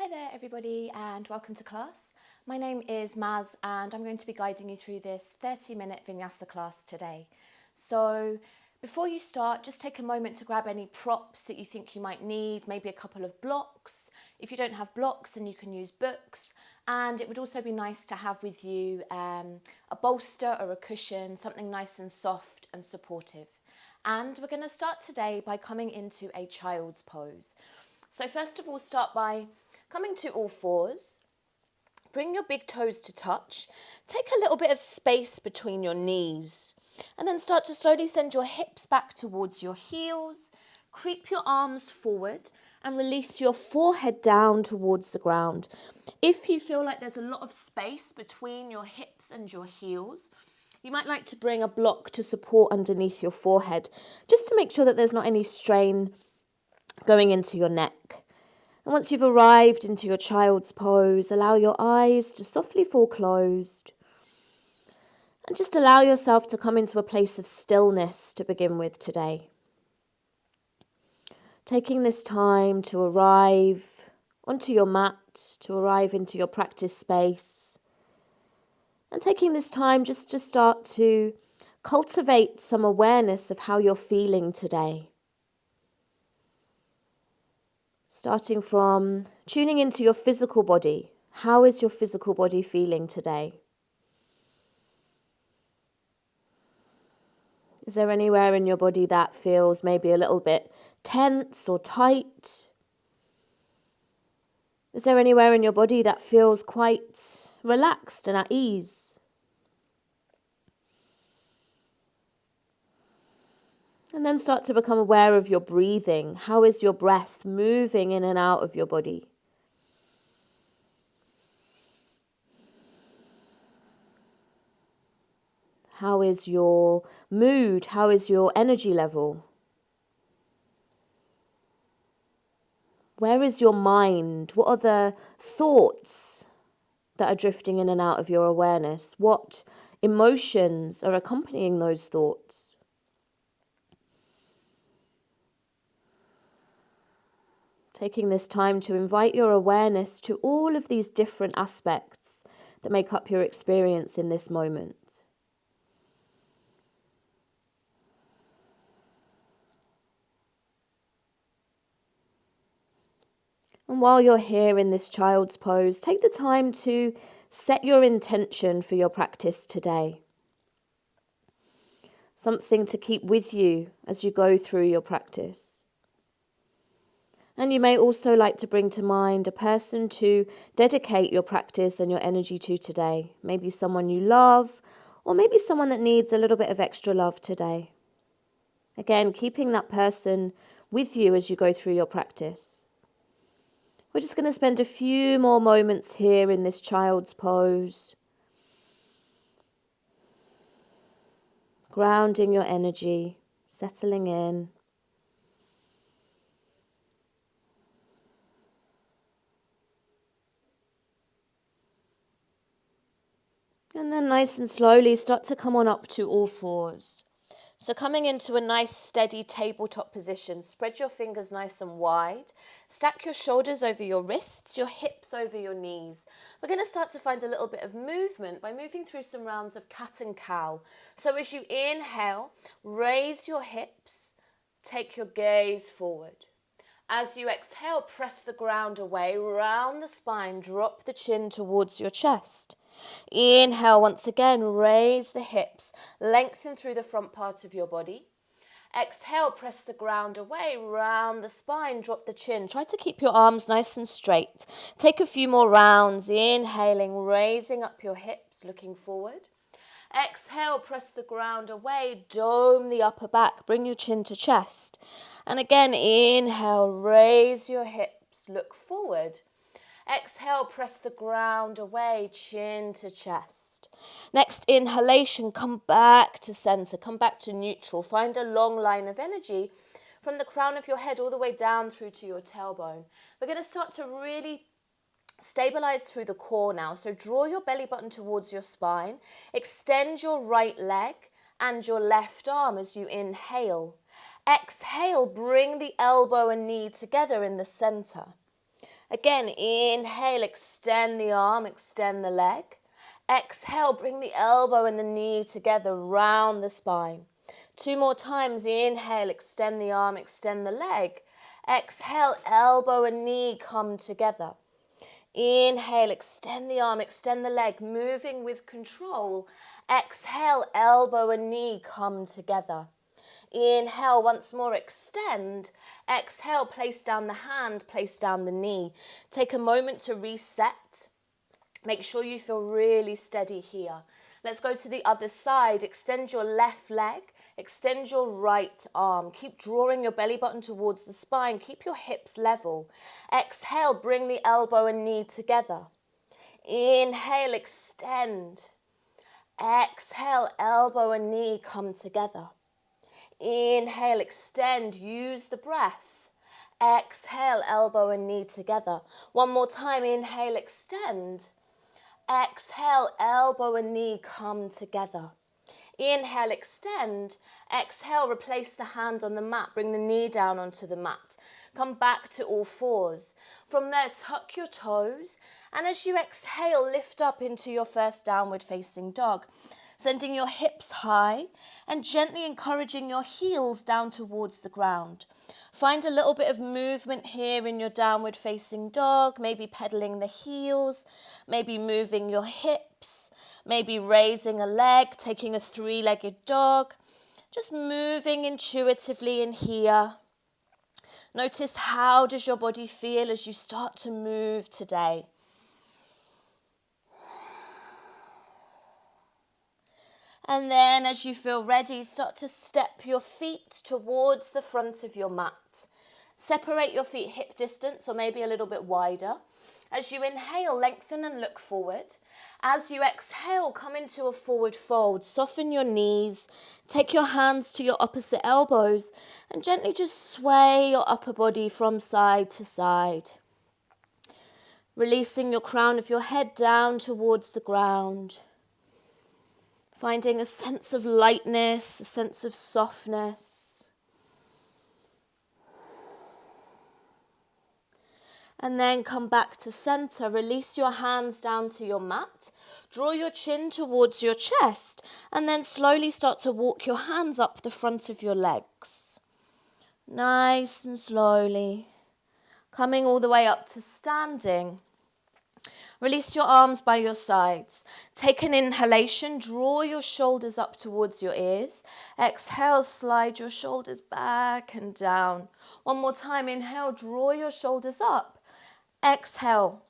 Hi there everybody and welcome to class. My name is Maz and I'm going to be guiding you through this 30-minute Vinyasa class today. So before you start, just take a moment to grab any props that you think you might need, maybe a couple of blocks. If you don't have blocks, then you can use books, and it would also be nice to have with you a bolster or a cushion, something nice and soft and supportive. And we're going to start today by coming into a child's pose. So first of all, start by coming to all fours. Bring your big toes to touch. Take a little bit of space between your knees. And then start to slowly send your hips back towards your heels. Creep your arms forward and release your forehead down towards the ground. If you feel like there's a lot of space between your hips and your heels, you might like to bring a block to support underneath your forehead, just to make sure that there's not any strain going into your neck. And once you've arrived into your child's pose, allow your eyes to softly fall closed. And just allow yourself to come into a place of stillness to begin with today. Taking this time to arrive onto your mat, to arrive into your practice space. And taking this time just to start to cultivate some awareness of how you're feeling today. Starting from tuning into your physical body. How is your physical body feeling today? Is there anywhere in your body that feels maybe a little bit tense or tight? Is there anywhere in your body that feels quite relaxed and at ease? And then start to become aware of your breathing. How is your breath moving in and out of your body? How is your mood? How is your energy level? Where is your mind? What are the thoughts that are drifting in and out of your awareness? What emotions are accompanying those thoughts? Taking this time to invite your awareness to all of these different aspects that make up your experience in this moment. And while you're here in this child's pose, take the time to set your intention for your practice today. Something to keep with you as you go through your practice. And you may also like to bring to mind a person to dedicate your practice and your energy to today. Maybe someone you love, or maybe someone that needs a little bit of extra love today. Again, keeping that person with you as you go through your practice. We're just going to spend a few more moments here in this child's pose. Grounding your energy, settling in. And then nice and slowly start to come on up to all fours. So coming into a nice steady tabletop position, spread your fingers nice and wide. Stack your shoulders over your wrists, your hips over your knees. We're going to start to find a little bit of movement by moving through some rounds of cat and cow. So as you inhale, raise your hips, take your gaze forward. As you exhale, press the ground away, round the spine, drop the chin towards your chest. Inhale once again, raise the hips, lengthen through the front part of your body. Exhale, press the ground away, round the spine, drop the chin. Try to keep your arms nice and straight. Take a few more rounds, inhaling, raising up your hips, looking forward. Exhale, press the ground away, dome the upper back, bring your chin to chest. And again, inhale, raise your hips, look forward. Exhale, press the ground away, chin to chest. Next inhalation, come back to center, come back to neutral. Find a long line of energy from the crown of your head all the way down through to your tailbone. We're going to start to really stabilize through the core now. So draw your belly button towards your spine. Extend your right leg and your left arm as you inhale. Exhale, bring the elbow and knee together in the center. Again, inhale, extend the arm, extend the leg. Exhale, bring the elbow and the knee together, round the spine. 2 more times, inhale, extend the arm, extend the leg. Exhale, elbow and knee come together. Inhale, extend the arm, extend the leg, moving with control. Exhale, elbow and knee come together. Inhale, once more, extend. Exhale, place down the hand, place down the knee. Take a moment to reset. Make sure you feel really steady here. Let's go to the other side. Extend your left leg, extend your right arm. Keep drawing your belly button towards the spine. Keep your hips level. Exhale, bring the elbow and knee together. Inhale, extend. Exhale, elbow and knee come together. Inhale, extend, use the breath. Exhale, elbow and knee together. One more time, inhale, extend. Exhale, elbow and knee come together. Inhale, extend. Exhale, replace the hand on the mat. Bring the knee down onto the mat. Come back to all fours. From there, tuck your toes. And as you exhale, lift up into your first downward facing dog. Sending your hips high and gently encouraging your heels down towards the ground. Find a little bit of movement here in your downward facing dog, maybe pedaling the heels, maybe moving your hips, maybe raising a leg, taking a 3-legged dog, just moving intuitively in here. Notice how does your body feel as you start to move today. And then as you feel ready, start to step your feet towards the front of your mat. Separate your feet hip distance or maybe a little bit wider. As you inhale, lengthen and look forward. As you exhale, come into a forward fold. Soften your knees. Take your hands to your opposite elbows and gently just sway your upper body from side to side. Releasing your crown of your head down towards the ground. Finding a sense of lightness, a sense of softness. And then come back to center. Release your hands down to your mat. Draw your chin towards your chest. And then slowly start to walk your hands up the front of your legs. Nice and slowly. Coming all the way up to standing. Release your arms by your sides. Take an inhalation. Draw your shoulders up towards your ears. Exhale, slide your shoulders back and down. One more time. Inhale, draw your shoulders up. Exhale,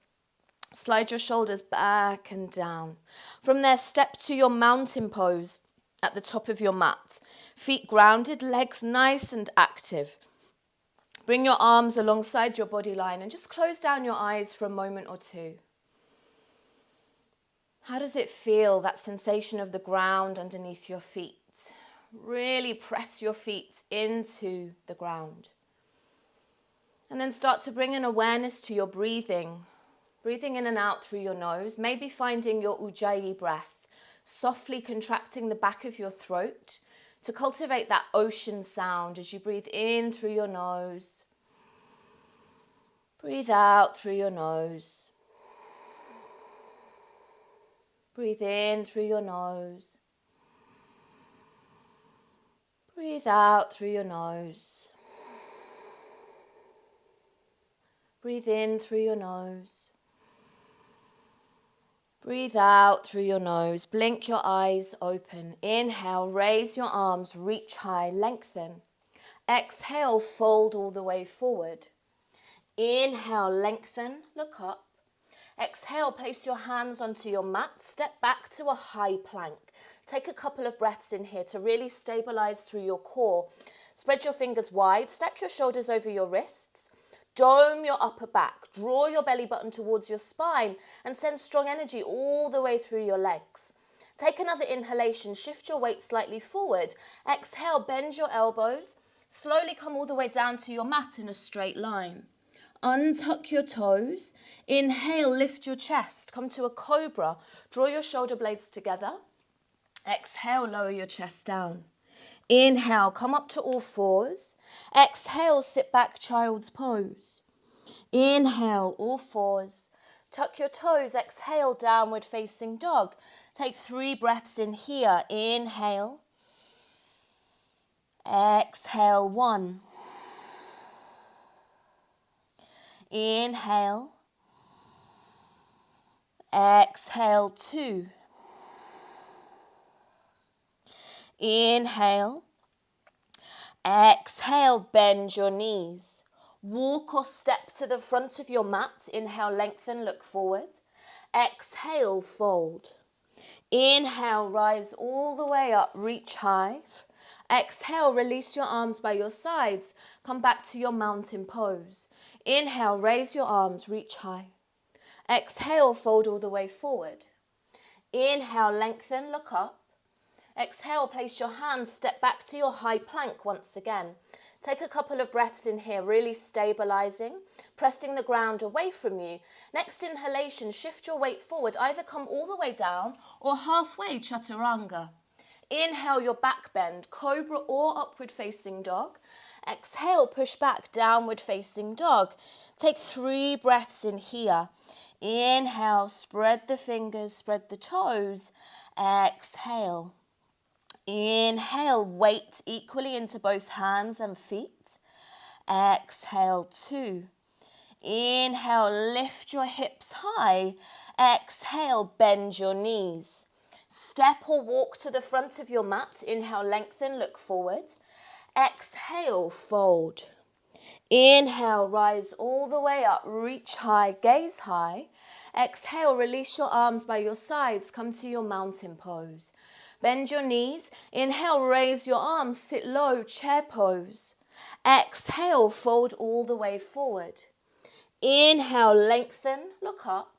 slide your shoulders back and down. From there, step to your mountain pose at the top of your mat. Feet grounded, legs nice and active. Bring your arms alongside your body line and just close down your eyes for a moment or two. How does it feel, that sensation of the ground underneath your feet? Really press your feet into the ground. And then start to bring an awareness to your breathing. Breathing in and out through your nose, maybe finding your ujjayi breath, softly contracting the back of your throat to cultivate that ocean sound as you breathe in through your nose. Breathe out through your nose. Breathe in through your nose. Breathe out through your nose. Breathe in through your nose. Breathe out through your nose. Blink your eyes open. Inhale, raise your arms, reach high, lengthen. Exhale, fold all the way forward. Inhale, lengthen, look up. Exhale, place your hands onto your mat. Step back to a high plank. Take a couple of breaths in here to really stabilize through your core. Spread your fingers wide. Stack your shoulders over your wrists. Dome your upper back. Draw your belly button towards your spine and send strong energy all the way through your legs. Take another inhalation. Shift your weight slightly forward. Exhale, bend your elbows. Slowly come all the way down to your mat in a straight line. Untuck your toes. Inhale, lift your chest. Come to a cobra. Draw your shoulder blades together. Exhale, lower your chest down. Inhale, come up to all fours. Exhale, sit back, child's pose. Inhale, all fours. Tuck your toes. Exhale, downward facing dog. Take 3 breaths in here. Inhale. Exhale, 1. Inhale. Exhale, 2. Inhale. Exhale, bend your knees. Walk or step to the front of your mat. Inhale, lengthen, look forward. Exhale, fold. Inhale, rise all the way up, reach high. Exhale, release your arms by your sides. Come back to your mountain pose. Inhale, raise your arms, reach high. Exhale, fold all the way forward. Inhale, lengthen, look up. Exhale, place your hands, step back to your high plank once again. Take a couple of breaths in here, really stabilizing, pressing the ground away from you. Next inhalation, shift your weight forward, either come all the way down or halfway chaturanga. Inhale, your back bend, cobra or upward facing dog. Exhale, push back, downward facing dog. Take 3 breaths in here. Inhale, spread the fingers, spread the toes. Exhale. Inhale, weight equally into both hands and feet. Exhale, 2. Inhale, lift your hips high. Exhale, bend your knees. Step or walk to the front of your mat. Inhale, lengthen, look forward. Exhale, fold. Inhale, rise all the way up, reach high, gaze high. Exhale, release your arms by your sides, come to your mountain pose. Bend your knees. Inhale, raise your arms, sit low, chair pose. Exhale, fold all the way forward. Inhale, lengthen, look up.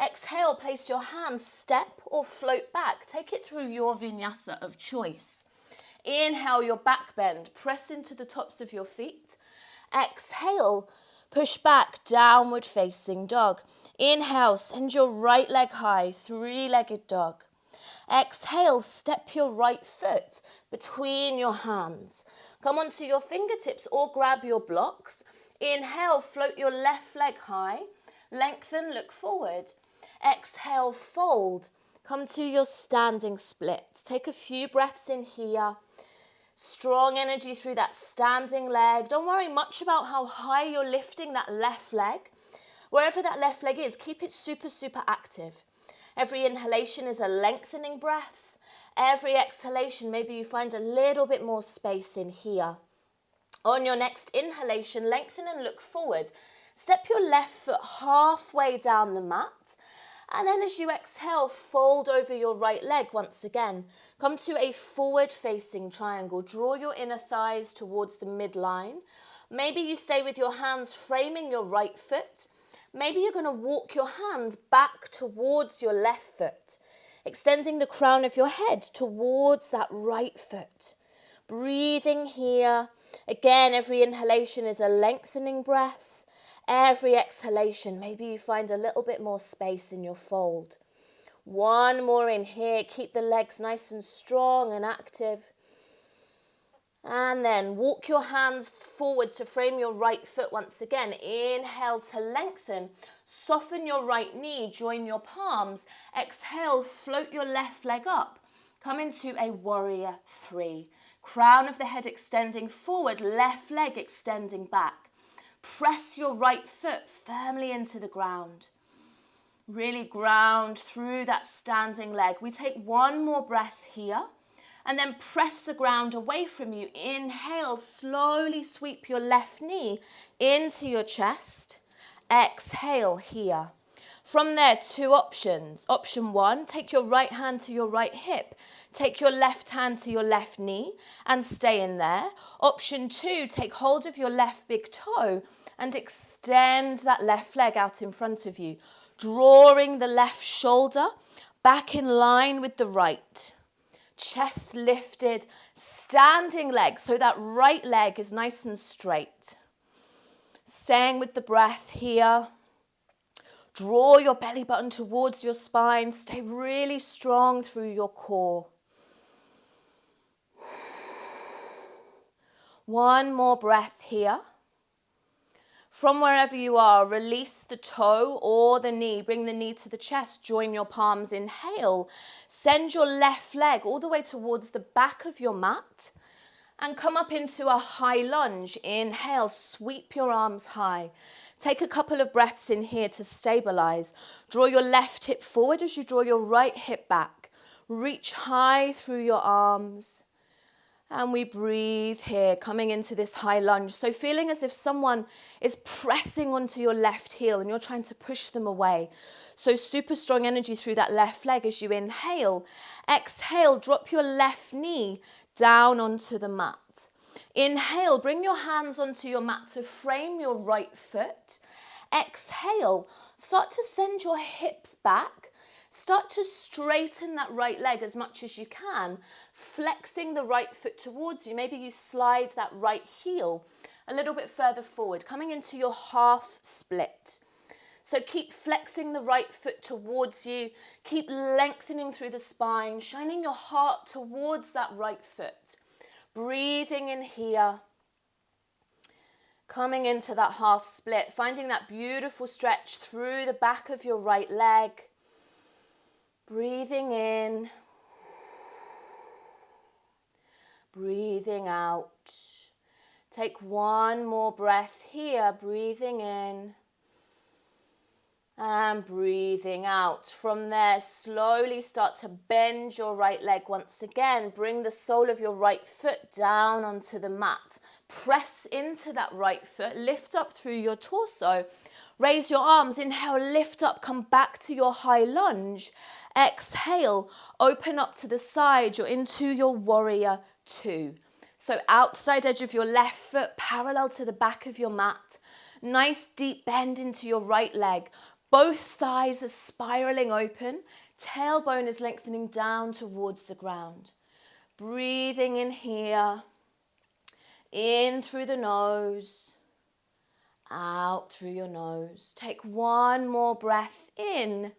Exhale, place your hands, step or float back. Take it through your vinyasa of choice. Inhale, your back bend, press into the tops of your feet. Exhale, push back, downward facing dog. Inhale, send your right leg high, 3-legged dog. Exhale, step your right foot between your hands. Come onto your fingertips or grab your blocks. Inhale, float your left leg high. Lengthen, look forward. Exhale, fold. Come to your standing split. Take a few breaths in here. Strong energy through that standing leg. Don't worry much about how high you're lifting that left leg. Wherever that left leg is, keep it super, super active. Every inhalation is a lengthening breath. Every exhalation, maybe you find a little bit more space in here. On your next inhalation, lengthen and look forward. Step your left foot halfway down the mat. And then as you exhale, fold over your right leg once again. Come to a forward-facing triangle. Draw your inner thighs towards the midline. Maybe you stay with your hands framing your right foot. Maybe you're going to walk your hands back towards your left foot, extending the crown of your head towards that right foot. Breathing here. Again, every inhalation is a lengthening breath. Every exhalation, maybe you find a little bit more space in your fold. One more in here. Keep the legs nice and strong and active. And then walk your hands forward to frame your right foot once again. Inhale to lengthen. Soften your right knee. Join your palms. Exhale, float your left leg up. Come into a warrior 3. Crown of the head extending forward. Left leg extending back. Press your right foot firmly into the ground. Really ground through that standing leg. We take one more breath here. And then press the ground away from you. Inhale, slowly sweep your left knee into your chest. Exhale here. From there, 2 options. Option 1, take your right hand to your right hip. Take your left hand to your left knee and stay in there. Option 2, take hold of your left big toe and extend that left leg out in front of you, drawing the left shoulder back in line with the right. Chest lifted, standing leg, so that right leg is nice and straight. Staying with the breath here. Draw your belly button towards your spine. Stay really strong through your core. One more breath here. From wherever you are, release the toe or the knee. Bring the knee to the chest. Join your palms. Inhale. Send your left leg all the way towards the back of your mat and come up into a high lunge. Inhale. Sweep your arms high. Take a couple of breaths in here to stabilize. Draw your left hip forward as you draw your right hip back. Reach high through your arms. And we breathe here, coming into this high lunge. So feeling as if someone is pressing onto your left heel and you're trying to push them away. So super strong energy through that left leg as you inhale. Exhale, drop your left knee down onto the mat. Inhale, bring your hands onto your mat to frame your right foot. Exhale, start to send your hips back. Start to straighten that right leg as much as you can, flexing the right foot towards you. Maybe you slide that right heel a little bit further forward, coming into your half split. So keep flexing the right foot towards you. Keep lengthening through the spine, shining your heart towards that right foot. Breathing in here. Coming into that half split, finding that beautiful stretch through the back of your right leg. Breathing in, breathing out. Take one more breath here, breathing in and breathing out. From there, slowly start to bend your right leg once again. Bring the sole of your right foot down onto the mat. Press into that right foot, lift up through your torso. Raise your arms, inhale, lift up, come back to your high lunge. Exhale, open up to the side, you're into your warrior two. So outside edge of your left foot, parallel to the back of your mat. Nice deep bend into your right leg. Both thighs are spiraling open. Tailbone is lengthening down towards the ground. Breathing in here. In through the nose. Out through your nose. Take one more breath in.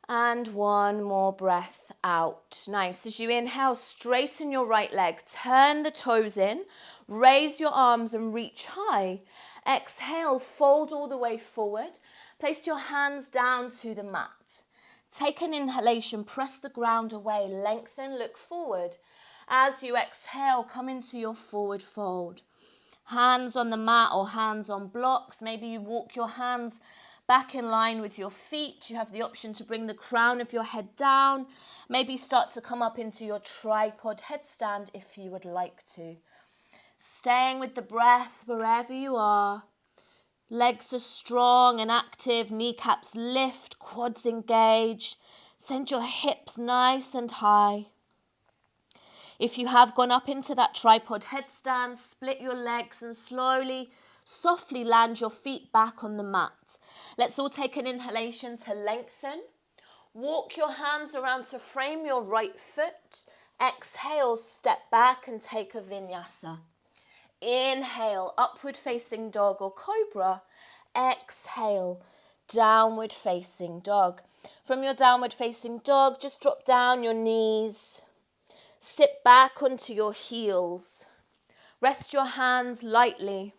And one more breath out. Nice. As you inhale, straighten your right leg. Turn the toes in. Raise your arms and reach high. Exhale, fold all the way forward. Place your hands down to the mat. Take an inhalation, press the ground away, lengthen, look forward. As you exhale, come into your forward fold. Hands on the mat or hands on blocks. Maybe you walk your hands back in line with your feet. You have the option to bring the crown of your head down. Maybe start to come up into your tripod headstand if you would like to. Staying with the breath wherever you are. Legs are strong and active, kneecaps lift, quads engage. Send your hips nice and high. If you have gone up into that tripod headstand, split your legs and slowly, softly land your feet back on the mat. Let's all take an inhalation to lengthen. Walk your hands around to frame your right foot. Exhale, step back and take a vinyasa. Inhale, upward facing dog or cobra. Exhale, downward facing dog. From your downward facing dog, just drop down your knees. Sit back onto your heels. Rest your hands lightly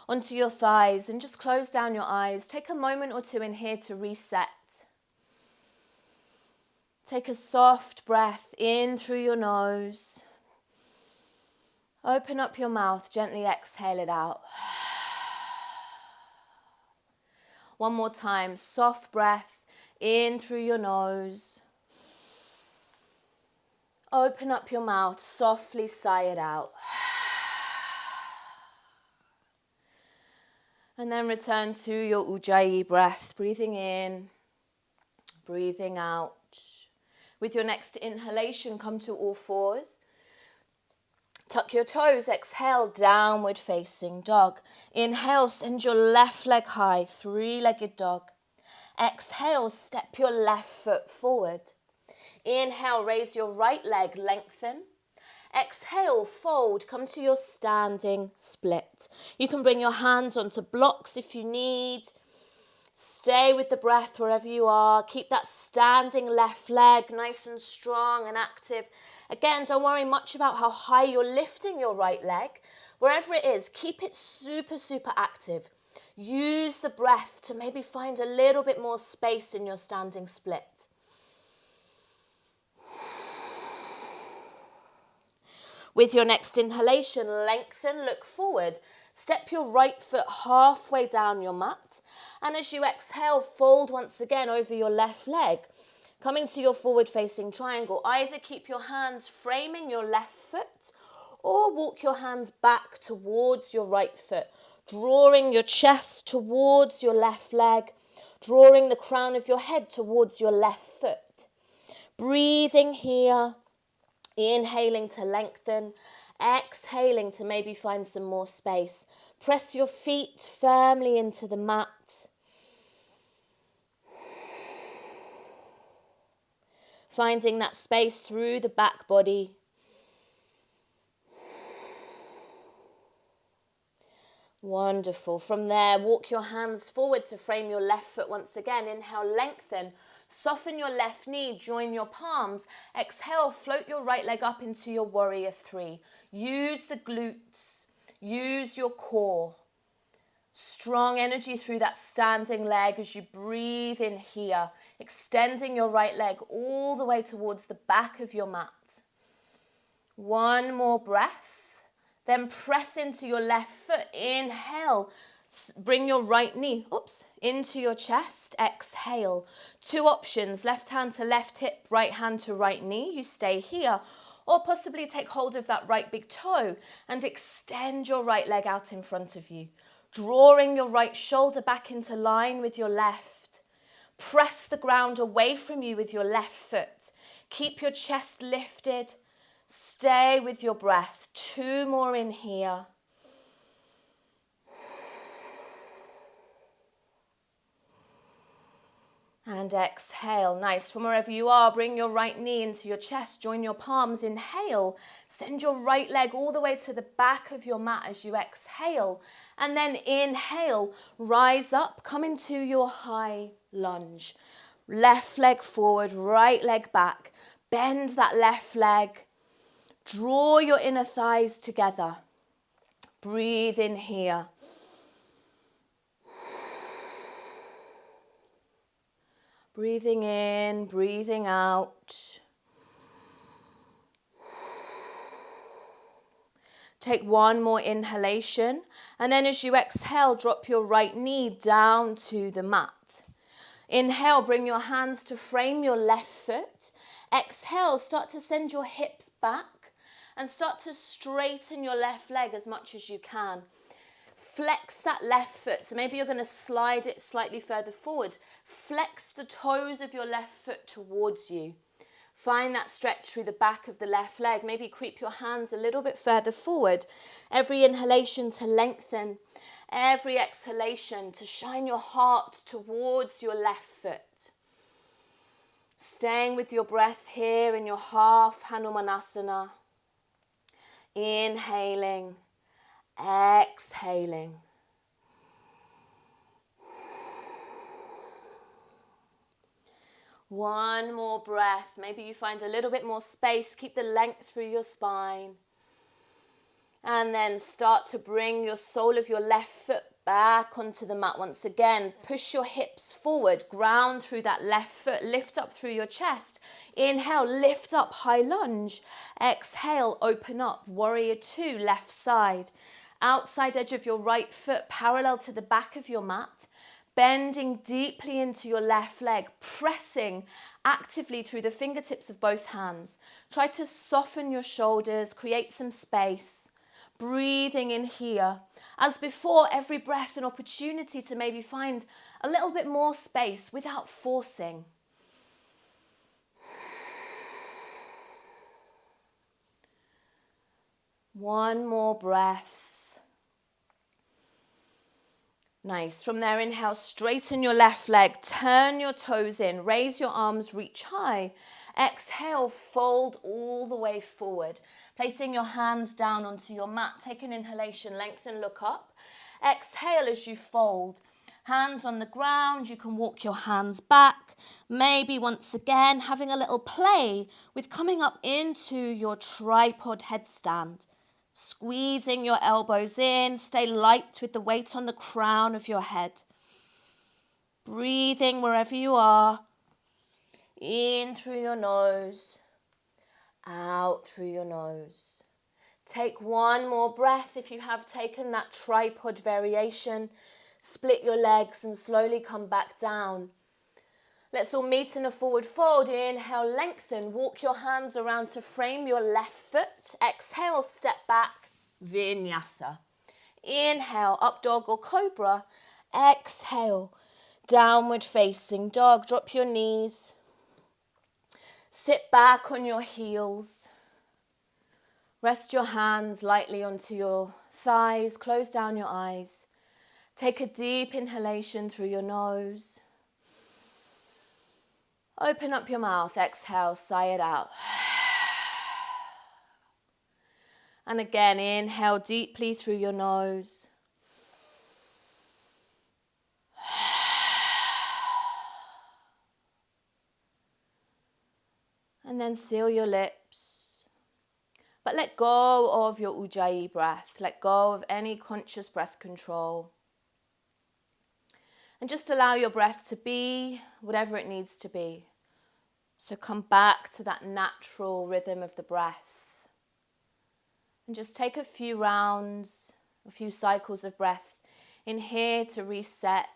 onto your thighs and just close down your eyes. Take a moment or two in here to reset. Take a soft breath in through your nose. Open up your mouth, gently exhale it out. One more time, soft breath in through your nose. Open up your mouth, softly sigh it out. And then return to your Ujjayi breath, breathing in, breathing out. With your next inhalation, come to all fours. Tuck your toes, exhale, downward facing dog. Inhale, send your left leg high, three-legged dog. Exhale, step your left foot forward. Inhale, raise your right leg, lengthen. Exhale, fold, come to your standing split. You can bring your hands onto blocks if you need. Stay with the breath wherever you are. Keep that standing left leg nice and strong and active. Again, don't worry much about how high you're lifting your right leg. Wherever it is, keep it super, super active. Use the breath to maybe find a little bit more space in your standing split. With your next inhalation, lengthen, look forward. Step your right foot halfway down your mat. And as you exhale, fold once again over your left leg. Coming to your forward-facing triangle, either keep your hands framing your left foot or walk your hands back towards your right foot, drawing your chest towards your left leg, drawing the crown of your head towards your left foot. Breathing here. Inhaling to lengthen, exhaling to maybe find some more space. Press your feet firmly into the mat. Finding that space through the back body. Wonderful. From there, walk your hands forward to frame your left foot once again. Inhale, lengthen. Soften your left knee, join your palms. Exhale, float your right leg up into your warrior three. Use the glutes, use your core. Strong energy through that standing leg as you breathe in here, extending your right leg all the way towards the back of your mat. One more breath, then press into your left foot. Inhale. Bring your right knee, into your chest. Exhale. Two options, left hand to left hip, right hand to right knee. You stay here. Or possibly take hold of that right big toe and extend your right leg out in front of you. Drawing your right shoulder back into line with your left. Press the ground away from you with your left foot. Keep your chest lifted. Stay with your breath. Two more in here. And exhale. Nice. From wherever you are, bring your right knee into your chest. Join your palms. Inhale. Send your right leg all the way to the back of your mat as you exhale. And then inhale. Rise up. Come into your high lunge. Left leg forward, right leg back. Bend that left leg. Draw your inner thighs together. Breathe in here. Breathing in, breathing out. Take one more inhalation, and then as you exhale, drop your right knee down to the mat. Inhale, bring your hands to frame your left foot. Exhale, start to send your hips back and start to straighten your left leg as much as you can. Flex that left foot, so maybe you're going to slide it slightly further forward. Flex the toes of your left foot towards you. Find that stretch through the back of the left leg. Maybe creep your hands a little bit further forward. Every inhalation to lengthen. Every exhalation to shine your heart towards your left foot. Staying with your breath here in your half Hanumanasana. Inhaling. Exhaling. One more breath. Maybe you find a little bit more space. Keep the length through your spine. And then start to bring your sole of your left foot back onto the mat once again. Push your hips forward. Ground through that left foot. Lift up through your chest. Inhale, lift up, high lunge. Exhale, open up. Warrior two, left side. Outside edge of your right foot parallel to the back of your mat. Bending deeply into your left leg, pressing actively through the fingertips of both hands. Try to soften your shoulders, create some space. Breathing in here. As before, every breath an opportunity to maybe find a little bit more space without forcing. One more breath. Nice. From there, inhale, straighten your left leg, turn your toes in, raise your arms, reach high. Exhale, fold all the way forward. Placing your hands down onto your mat, take an inhalation, lengthen, look up. Exhale as you fold. Hands on the ground, you can walk your hands back. Maybe once again, having a little play with coming up into your tripod headstand. Squeezing your elbows in. Stay light with the weight on the crown of your head. Breathing wherever you are. In through your nose. Out through your nose. Take one more breath if you have taken that tripod variation. Split your legs and slowly come back down. Let's all meet in a forward fold. Inhale, lengthen. Walk your hands around to frame your left foot. Exhale, step back. Vinyasa. Inhale, up dog or cobra. Exhale, downward facing dog. Drop your knees. Sit back on your heels. Rest your hands lightly onto your thighs. Close down your eyes. Take a deep inhalation through your nose. Open up your mouth. Exhale, sigh it out. And again, inhale deeply through your nose. And then seal your lips. But let go of your Ujjayi breath. Let go of any conscious breath control. And just allow your breath to be whatever it needs to be. So come back to that natural rhythm of the breath. And just take a few rounds, a few cycles of breath in here to reset,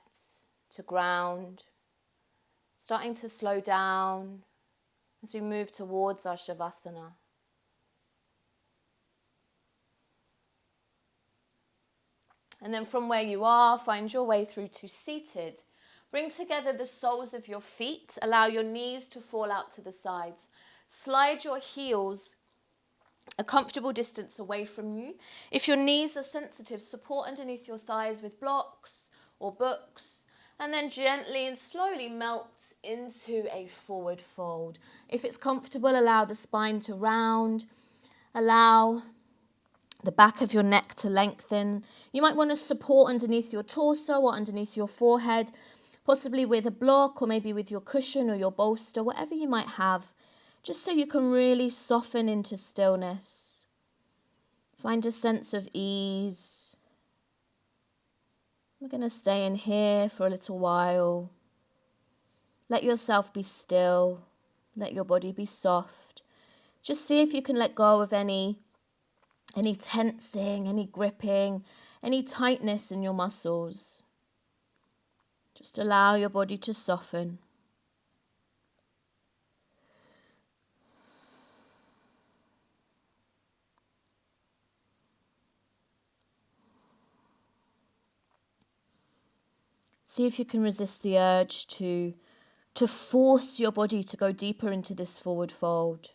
to ground. Starting to slow down as we move towards our Shavasana. And then from where you are, find your way through to seated. Bring together the soles of your feet. Allow your knees to fall out to the sides. Slide your heels a comfortable distance away from you. If your knees are sensitive, support underneath your thighs with blocks or books. And then gently and slowly melt into a forward fold. If it's comfortable, allow the spine to round. Allow the back of your neck to lengthen. You might want to support underneath your torso or underneath your forehead, possibly with a block or maybe with your cushion or your bolster, whatever you might have, just so you can really soften into stillness. Find a sense of ease. We're going to stay in here for a little while. Let yourself be still. Let your body be soft. Just see if you can let go of any tensing, any gripping, any tightness in your muscles. Just allow your body to soften. See if you can resist the urge to force your body to go deeper into this forward fold.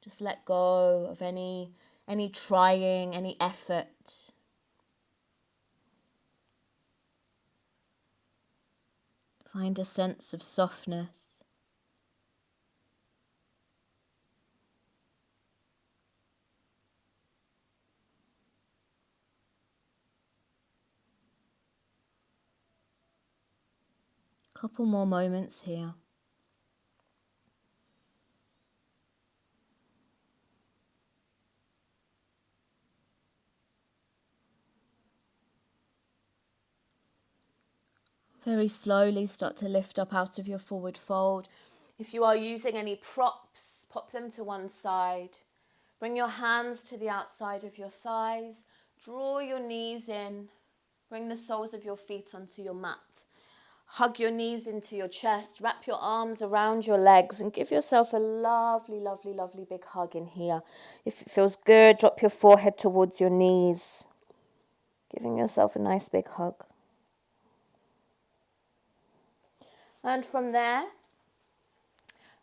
Just let go of any trying, any effort. Find a sense of softness. Couple more moments here. Very slowly start to lift up out of your forward fold. If you are using any props, pop them to one side. Bring your hands to the outside of your thighs. Draw your knees in. Bring the soles of your feet onto your mat. Hug your knees into your chest. Wrap your arms around your legs and give yourself a lovely, lovely, lovely big hug in here. If it feels good, drop your forehead towards your knees. Giving yourself a nice big hug. And from there,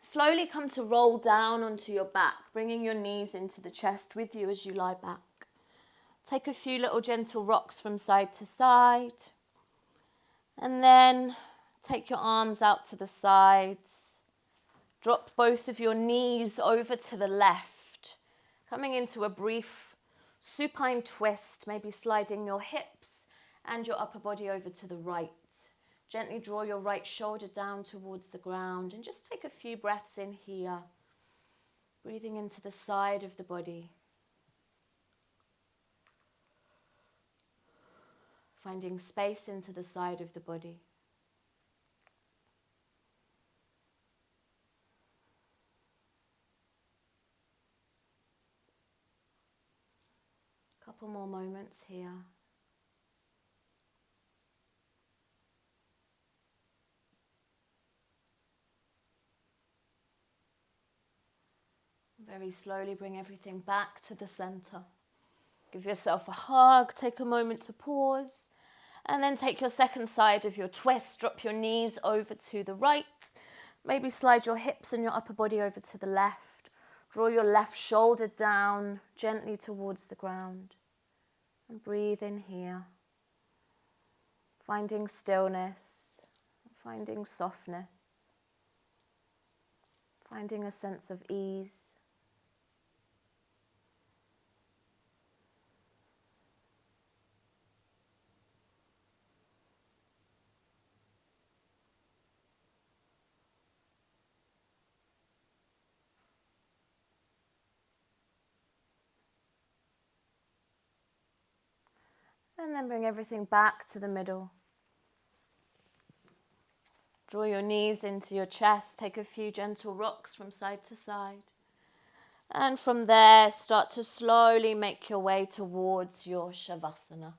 slowly come to roll down onto your back, bringing your knees into the chest with you as you lie back. Take a few little gentle rocks from side to side. And then take your arms out to the sides. Drop both of your knees over to the left, coming into a brief supine twist, maybe sliding your hips and your upper body over to the right. Gently draw your right shoulder down towards the ground and just take a few breaths in here. Breathing into the side of the body. finding space into the side of the body. Couple more moments here. Very slowly bring everything back to the center. Give yourself a hug, take a moment to pause, and then take your second side of your twist. Drop your knees over to the right. Maybe slide your hips and your upper body over to the left. Draw your left shoulder down gently towards the ground. And breathe in here. Finding stillness, finding softness, finding a sense of ease. And then bring everything back to the middle. Draw your knees into your chest. Take a few gentle rocks from side to side. And from there, start to slowly make your way towards your Shavasana.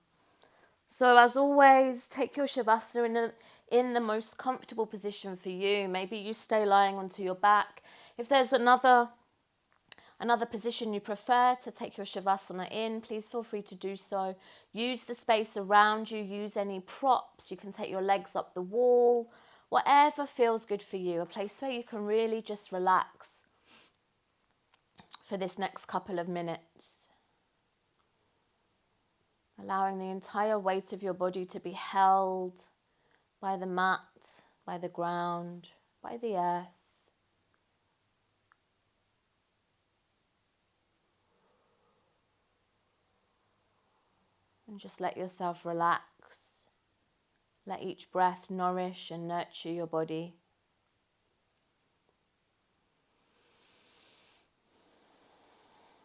So as always, take your Shavasana in the most comfortable position for you. Maybe you stay lying onto your back. If there's another position you prefer to take your Shavasana in, please feel free to do so. Use the space around you. Use any props. You can take your legs up the wall. Whatever feels good for you. A place where you can really just relax for this next couple of minutes. Allowing the entire weight of your body to be held by the mat, by the ground, by the earth. And just let yourself relax. Let each breath nourish and nurture your body.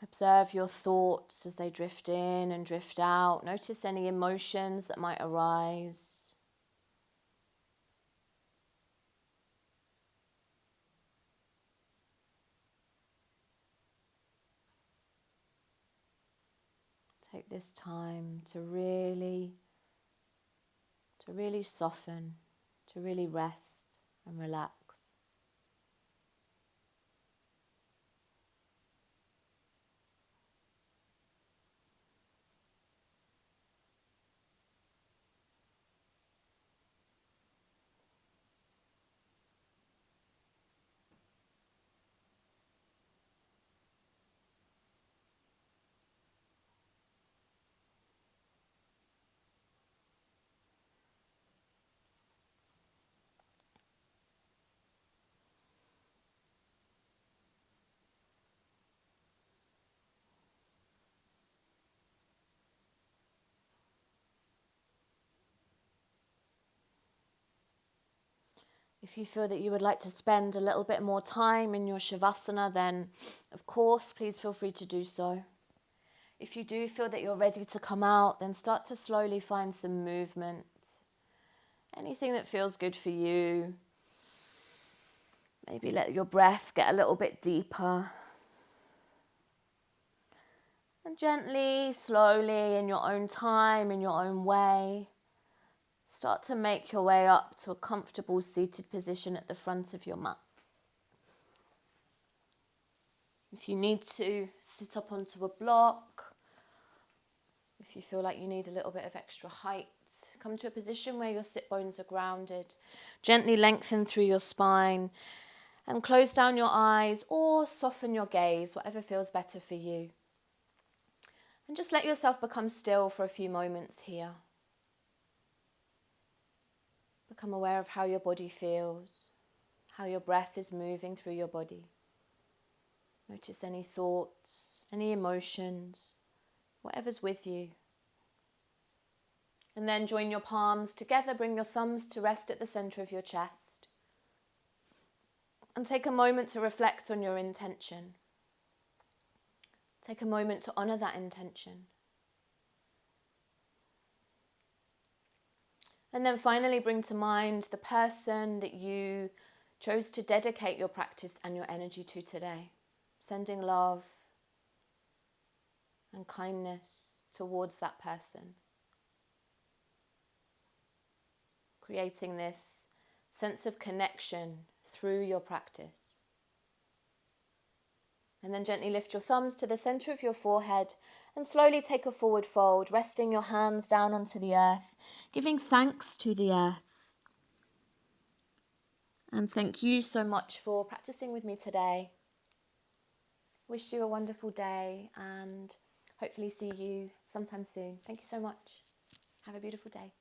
Observe your thoughts as they drift in and drift out. Notice any emotions that might arise. Take this time to really soften, to really rest and relax. If you feel that you would like to spend a little bit more time in your Shavasana, then of course, please feel free to do so. If you do feel that you're ready to come out, then start to slowly find some movement. Anything that feels good for you. Maybe let your breath get a little bit deeper. And gently, slowly, in your own time, in your own way, start to make your way up to a comfortable seated position at the front of your mat. If you need to sit up onto a block, if you feel like you need a little bit of extra height, come to a position where your sit bones are grounded. Gently lengthen through your spine and close down your eyes or soften your gaze, whatever feels better for you. And just let yourself become still for a few moments here. Become aware of how your body feels, how your breath is moving through your body. Notice any thoughts, any emotions, whatever's with you. And then join your palms together, bring your thumbs to rest at the center of your chest. And take a moment to reflect on your intention. Take a moment to honor that intention. And then finally bring to mind the person that you chose to dedicate your practice and your energy to today. Sending love and kindness towards that person. Creating this sense of connection through your practice. And then gently lift your thumbs to the center of your forehead and slowly take a forward fold, resting your hands down onto the earth, giving thanks to the earth. And thank you so much for practicing with me today. Wish you a wonderful day and hopefully see you sometime soon. Thank you so much. Have a beautiful day.